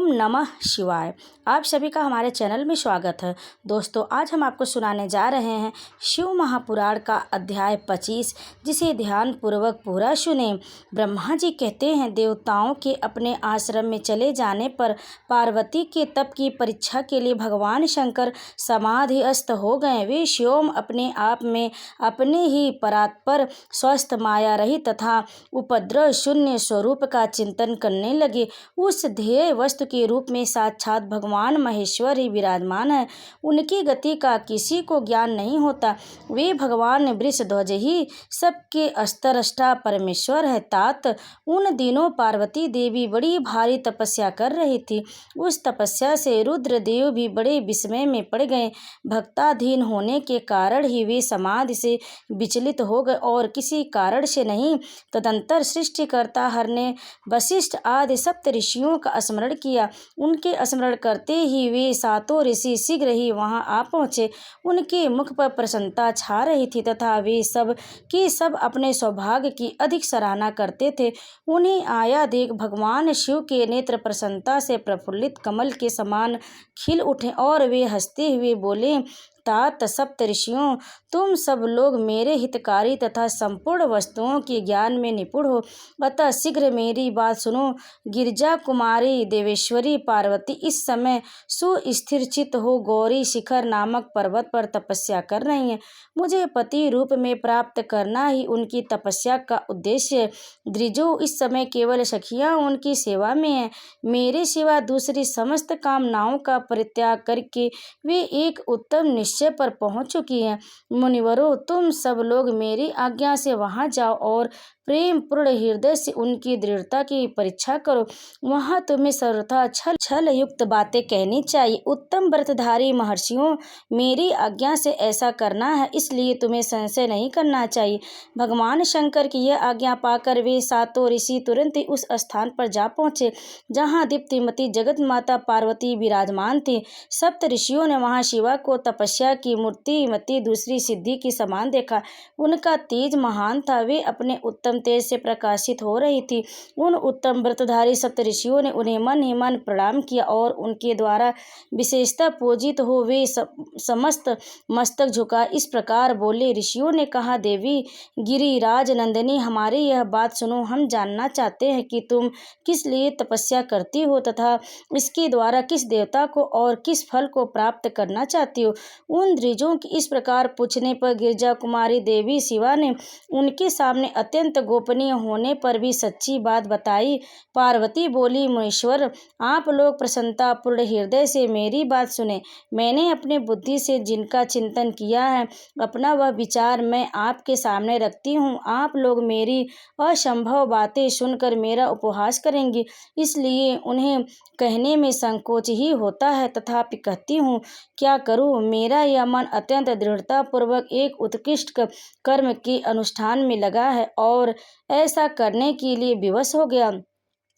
ओम नमः शिवाय। आप सभी का हमारे चैनल में स्वागत है। दोस्तों, आज हम आपको सुनाने जा रहे हैं शिव महापुराण का अध्याय 25, जिसे ध्यान पूर्वक पूरा सुने। ब्रह्मा जी कहते हैं, देवताओं के अपने आश्रम में चले जाने पर पार्वती के तप की परीक्षा के लिए भगवान शंकर समाधिस्थ हो गए। वे स्वयं अपने आप में अपने ही परात्पर स्वस्थ माया रहित तथा उपद्रव शून्य स्वरूप का चिंतन करने लगे। उस ध्येय वस्तु के रूप में साक्षात भगवान महेश्वर ही विराजमान है। उनकी गति का किसी को ज्ञान नहीं होता। वे भगवान वृषध्वज ही सबके अस्त्रष्टा परमेश्वर है। तात उन दिनों पार्वती देवी बड़ी भारी तपस्या कर रही थी। उस तपस्या से रुद्रदेव भी बड़े विस्मय में पड़ गए। भक्ताधीन होने के कारण ही वे समाधि से विचलित हो गए और किसी कारण से नहीं। तदंतर सृष्टिकर्ता हर ने वशिष्ठ आदि सप्त ऋषियों का स्मरण किया। उनके स्मरण करते ही वे सातों ऋषि शीघ्र ही वहां आ पहुँचे। उनके मुख पर प्रसन्नता छा रही थी तथा वे सब की सब अपने सौभाग्य की अधिक सराहना करते थे। उन्हें आया देख भगवान शिव के नेत्र प्रसन्नता से प्रफुल्लित कमल के समान खिल उठे और वे हंसते हुए बोले, तात सप्त ऋषियों, तुम सब लोग मेरे हितकारी तथा संपूर्ण वस्तुओं के ज्ञान में निपुण हो, अतः शीघ्र मेरी बात सुनो। गिरिजा कुमारी देवेश्वरी पार्वती इस समय सुस्थिरचित हो गौरी शिखर नामक पर्वत पर तपस्या कर रही हैं। मुझे पति रूप में प्राप्त करना ही उनकी तपस्या का उद्देश्य है। द्विजो, इस समय केवल सखियां उनकी सेवा में हैं। मेरे सिवा दूसरी समस्त कामनाओं का परित्याग करके वे एक उत्तम निश्चय पर पहुंच चुकी हैं। मुनिवरों, तुम सब लोग मेरी आज्ञा से वहां जाओ और प्रेम पूर्ण हृदय से उनकी दृढ़ता की परीक्षा करो। वहां तुम्हें सर्वथा छल युक्त बातें कहनी चाहिए। उत्तम व्रतधारी महर्षियों, मेरी आज्ञा से ऐसा करना है, इसलिए तुम्हें संशय नहीं करना चाहिए। भगवान शंकर की यह आज्ञा पाकर वे सातों ऋषि तुरंत ही उस स्थान पर जा पहुंचे जहाँ दीप्तिमती जगत माता पार्वती विराजमान थी। सप्त ऋषियों ने वहां शिवा को तपस्या की मूर्तिमती दूसरी सिद्धि के समान देखा। उनका तेज महान था। वे अपने उत्तम तेज से प्रकाशित हो रही थी। उन उत्तम व्रतधारी सप्त ऋषियों ने उन्हें मन ही मन प्रणाम किया और उनके द्वारा विशेषतः पूजित हो वे समस्त मस्तक झुका इस प्रकार बोले। ऋषियों ने कहा, देवी गिरिराज नंदिनी, हमारी यह बात सुनो। हम जानना चाहते हैं कि तुम किस लिए तपस्या करती हो तथा इसके द्वारा किस देवता को और किस फल को प्राप्त करना चाहती हो। उन द्विजों की इस प्रकार पूछने पर गिरिजा कुमारी देवी शिवा ने उनके सामने अत्यंत गोपनीय होने पर भी सच्ची बात बताई। पार्वती बोली, मुनीश्वर, आप लोग प्रसन्नता पूर्ण हृदय से मेरी बात सुने। मैंने अपने बुद्धि से जिनका चिंतन किया है, अपना वह विचार मैं आपके सामने रखती हूँ। आप लोग मेरी असंभव बातें सुनकर मेरा उपहास करेंगे, इसलिए उन्हें कहने में संकोच ही होता है। तथापि कहती हूँ, क्या करूँ, मेरा यह मन अत्यंत दृढ़ता पूर्वक एक उत्कृष्ट कर्म के अनुष्ठान में लगा है और ऐसा करने के लिए विवश हो गया।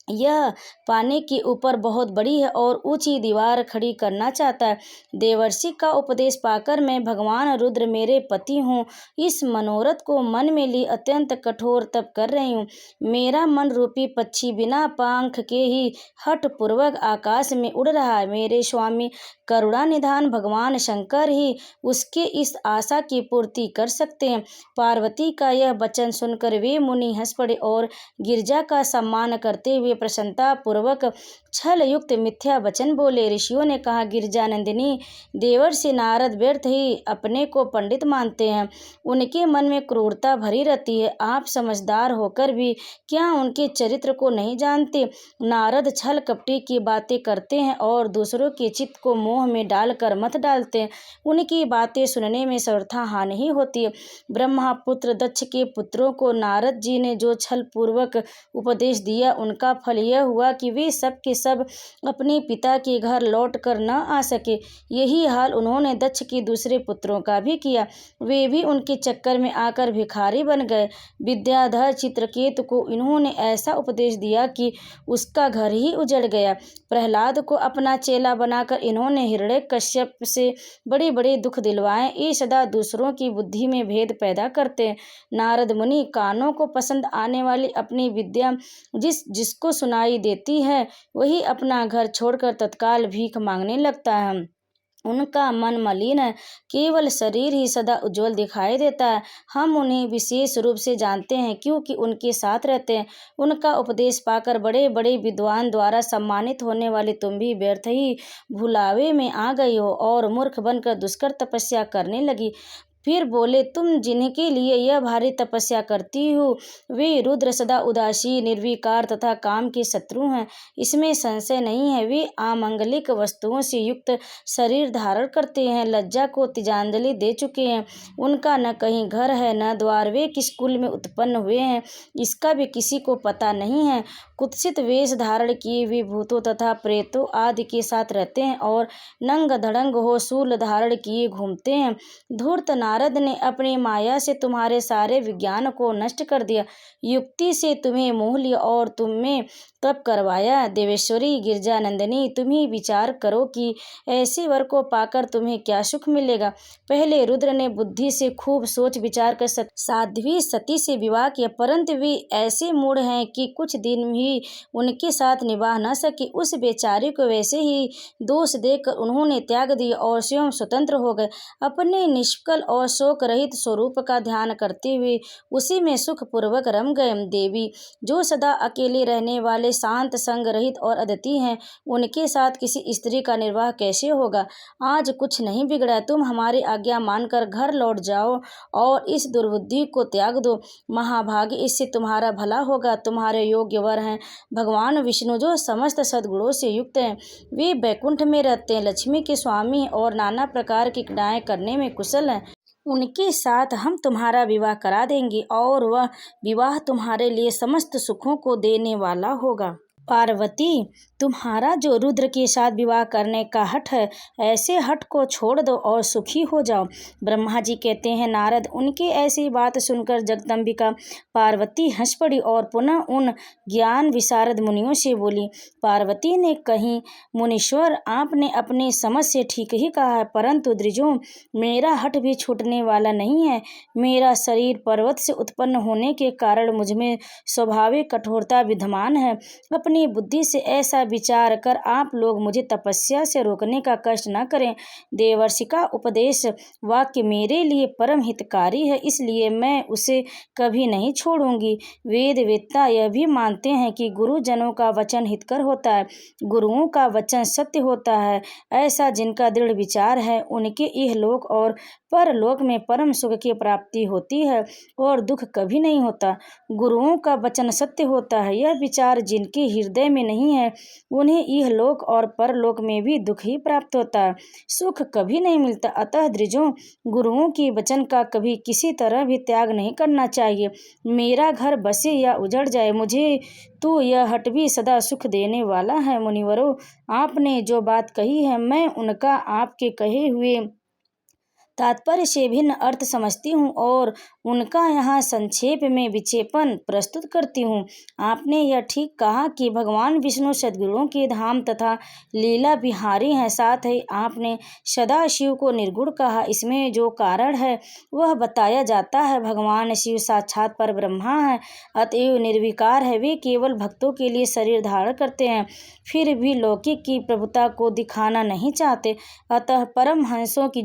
यह पानी के ऊपर बहुत बड़ी है और ऊंची दीवार खड़ी करना चाहता है। देवर्षि का उपदेश पाकर मैं भगवान रुद्र मेरे पति हूँ, इस मनोरथ को मन में लिए अत्यंत कठोर तप कर रही हूँ। मेरा मन रूपी पक्षी बिना पंख के ही हठ पूर्वक आकाश में उड़ रहा है। मेरे स्वामी करुणा निधान भगवान शंकर ही उसके इस आशा की पूर्ति कर सकते हैं। पार्वती का यह वचन सुनकर वे मुनि हंस पड़े और गिरिजा का सम्मान करते हुए प्रसन्नता पूर्वक छल युक्त मिथ्या वचन बोले। ऋषियों ने कहा, गिरिजानंदिनी, देवर्षि नारद व्यर्थ ही अपने को पंडित मानते हैं। उनके मन में क्रूरता भरी रहती है। आप समझदार होकर भी क्या उनके चरित्र को नहीं जानते। नारद छल कपटी की बातें करते हैं और दूसरों के चित्त को मोह में डालकर मत डालते हैं। उनकी बातें सुनने में सर्वथा हानि ही होती है। ब्रह्मपुत्र दक्ष के पुत्रों को नारद जी ने जो छल पूर्वक उपदेश दिया, उनका फल यह हुआ कि वे सब के सब अपने पिता के घर लौट कर न आ सके। यही हाल उन्होंने दक्ष के दूसरे पुत्रों का भी किया। वे भी उनके चक्कर में आकर भिखारी बन गए। विद्याधर चित्रकेतु को इन्होंने ऐसा उपदेश दिया कि उसका घर ही उजड़ गया। प्रहलाद को अपना चेला बनाकर इन्होंने हिरण्यकश्यप से बड़े बड़े दुख दिलवाए। ये सदा दूसरों की बुद्धि में भेद पैदा करते हैं। नारद मुनि कानों को पसंद आने वाली अपनी विद्या जिसको सुनाई देती है वही अपना घर छोड़कर तत्काल भीख मांगने लगता है। उनका मन मलिन है, केवल शरीर ही सदा उज्जवल दिखाई देता है। हम उन्हें विशेष रूप से जानते हैं क्योंकि उनके साथ रहते हैं। उनका उपदेश पाकर बड़े बड़े विद्वान द्वारा सम्मानित होने वाले तुम भी व्यर्थ ही भुलावे में आ गई हो और मूर्ख बनकर दुष्कर तपस्या करने लगी। फिर बोले, तुम जिनके लिए यह भारी तपस्या करती हो वे रुद्र सदा उदासी, निर्विकार तथा काम के शत्रु हैं। इसमें संशय नहीं है। वे अमांगलिक वस्तुओं से युक्त शरीर धारण करते हैं, लज्जा को तिजांजलि दे चुके हैं। उनका न कहीं घर है न द्वार। वे किस कुल में उत्पन्न हुए हैं इसका भी किसी को पता नहीं है। कुत्सित वेश धारण किए वे भूतों तथा प्रेतों आदि के साथ रहते हैं और नंग धड़ंग हो शूल धारण किए घूमते हैं। धूर्त नारद ने अपनी माया से तुम्हारे सारे विज्ञान को नष्ट कर दिया, युक्ति से तुम्हें मोह लिया और तुम्हें तप करवाया। देवेश्वरी गिरजानंदिनी, तुम ही विचार करो कि ऐसे वर को पाकर तुम्हें क्या सुख मिलेगा। पहले रुद्र ने बुद्धि से खूब सोच विचार कर साध्वी सती से विवाह किया, परंतु वे ऐसे मूढ़ हैं कि कुछ दिन भी उनके साथ निभाह न सके। उस बेचारी को वैसे ही दोष देकर उन्होंने त्याग दिया और स्वयं स्वतंत्र हो गए। अपने निष्कल और शोक रहित स्वरूप का ध्यान करते हुए उसी में सुख पूर्वक रम गए। देवी, जो सदा अकेले रहने वाले, शांत, संग रहित और अद्वितीय हैं, उनके साथ किसी स्त्री का निर्वाह कैसे होगा। आज कुछ नहीं बिगड़ा, तुम हमारी आज्ञा मानकर घर लौट जाओ और इस दुर्बुद्धि को त्याग दो। महाभाग्य, इससे तुम्हारा भला होगा। तुम्हारे योग्य वर हैं भगवान विष्णु, जो समस्त सद्गुणों से युक्त हैं। वे बैकुंठ में रहते हैं, लक्ष्मी के स्वामी हैं और नाना प्रकार की क्रियाएं करने में कुशल हैं। उनके साथ हम तुम्हारा विवाह करा देंगे और वह विवाह तुम्हारे लिए समस्त सुखों को देने वाला होगा। पार्वती, तुम्हारा जो रुद्र के साथ विवाह करने का हठ है, ऐसे हठ को छोड़ दो और सुखी हो जाओ। ब्रह्मा जी कहते हैं, नारद, उनकी ऐसी बात सुनकर जगदम्बिका पार्वती हंस पड़ी और पुनः उन ज्ञान विशारद मुनियों से बोली। पार्वती ने कही, मुनीश्वर, आपने अपनी समझ से ठीक ही कहा है, परंतु द्विजों, मेरा हठ भी छूटने वाला नहीं है। मेरा शरीर पर्वत से उत्पन्न होने के कारण मुझमें स्वाभाविक कठोरता विद्यमान है। अपनी बुद्धि से ऐसा विचार कर आप लोग मुझे तपस्या से रोकने का कष्ट न करें। देवर्षि का उपदेश वाक्य मेरे लिए परम हितकारी है, इसलिए मैं उसे कभी नहीं छोड़ूंगी। वेद वेत्ता यह भी मानते हैं कि गुरुजनों का वचन हितकर होता है, गुरुओं का वचन सत्य होता है। ऐसा जिनका दृढ़ विचार है, उनके इहलोक और परलोक में परम सुख की प्राप्ति होती है और दुख कभी नहीं होता। गुरुओं का वचन सत्य होता है, यह विचार जिनके हृदय में नहीं है, उन्हें इहलोक और परलोक में भी दुख ही प्राप्त होता है, सुख कभी नहीं मिलता। अतः द्विजों, गुरुओं के वचन का कभी किसी तरह भी त्याग नहीं करना चाहिए। मेरा घर बसे या उजड़ जाए, मुझे तो यह हट भी सदा सुख देने वाला है। मुनिवरों, आपने जो बात कही है, मैं उनका आपके कहे हुए तात्पर्य से भिन्न अर्थ समझती हूँ और उनका यहाँ संक्षेप में विक्षेपण प्रस्तुत करती हूँ। आपने यह ठीक कहा कि भगवान विष्णु सद्गुरुओं के धाम तथा लीला विहारी हैं। साथ ही आपने सदाशिव को निर्गुण कहा। इसमें जो कारण है वह बताया जाता है। भगवान शिव साक्षात पर ब्रह्मा है, अतएव निर्विकार है। वे केवल भक्तों के लिए शरीर धारण करते हैं, फिर भी लौकिक की प्रभुता को दिखाना नहीं चाहते। अतः परमहंसों की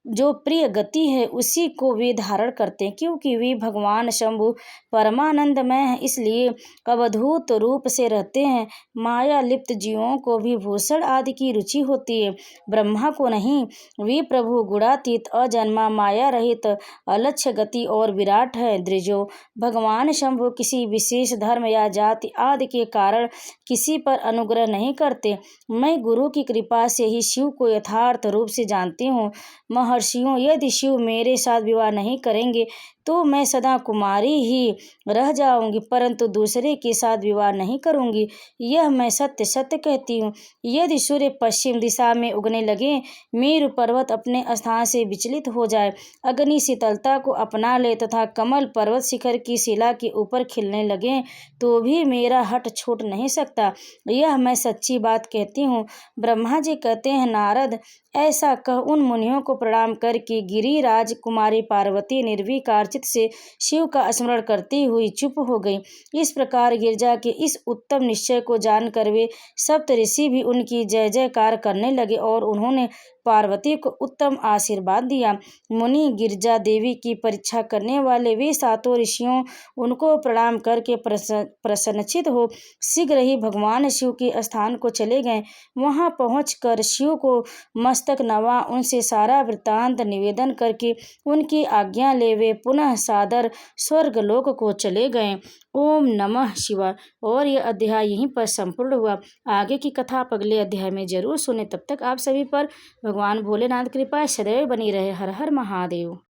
जो प्रिय गति है, उसी को वे धारण करते हैं। क्योंकि वे भगवान शंभु परमानंदमय हैं, इसलिए अवधूत रूप से रहते हैं। माया लिप्त जीवों को भी भूषण आदि की रुचि होती है, ब्रह्मा को नहीं। वे प्रभु गुणातीत, अजन्मा, माया रहित, अलक्ष्य गति और विराट है। द्विजो, भगवान शंभु किसी विशेष धर्म या जाति आदि के कारण किसी पर अनुग्रह नहीं करते। मैं गुरु की कृपा से ही शिव को यथार्थ रूप से जानती हूँ। महर्षियों, यदि शिव मेरे साथ विवाह नहीं करेंगे तो मैं सदा कुमारी ही रह जाऊंगी, परंतु दूसरे के साथ विवाह नहीं करूंगी। यह मैं सत्य सत्य कहती हूँ। यदि सूर्य पश्चिम दिशा में उगने लगे, मेरु पर्वत अपने स्थान से विचलित हो जाए, अग्नि शीतलता को अपना ले तथा कमल पर्वत शिखर की शिला के ऊपर खिलने लगे, तो भी मेरा हट छूट नहीं सकता। यह मैं सच्ची बात कहती हूँ। ब्रह्मा जी कहते हैं, नारद, ऐसा कह उन मुनियों को प्रणाम करके गिरिराज कुमारी पार्वती निर्विकार चित्त से शिव का स्मरण करती हुई चुप हो गई। इस प्रकार गिरजा के इस उत्तम निश्चय को जानकर वे सप्त ऋषि भी उनकी जय जयकार करने लगे और उन्होंने पार्वती को उत्तम आशीर्वाद दिया। मुनि गिरजा देवी की परीक्षा करने वाले वे सातों ऋषियों उनको प्रणाम करके प्रसन्नचित हो शीघ्र ही भगवान शिव के स्थान को चले गए। वहां पहुंचकर शिव को मस्तक नवा उनसे सारा वृत्तांत निवेदन करके उनकी आज्ञा ले वे पुनः सादर स्वर्गलोक को चले गए। ओम नमः शिवाय। और यह अध्याय यहीं पर संपूर्ण हुआ। आगे की कथा आप अगले अध्याय में जरूर सुने। तब तक आप सभी पर भगवान भोलेनाथ कृपा सदैव बनी रहे। हर हर महादेव।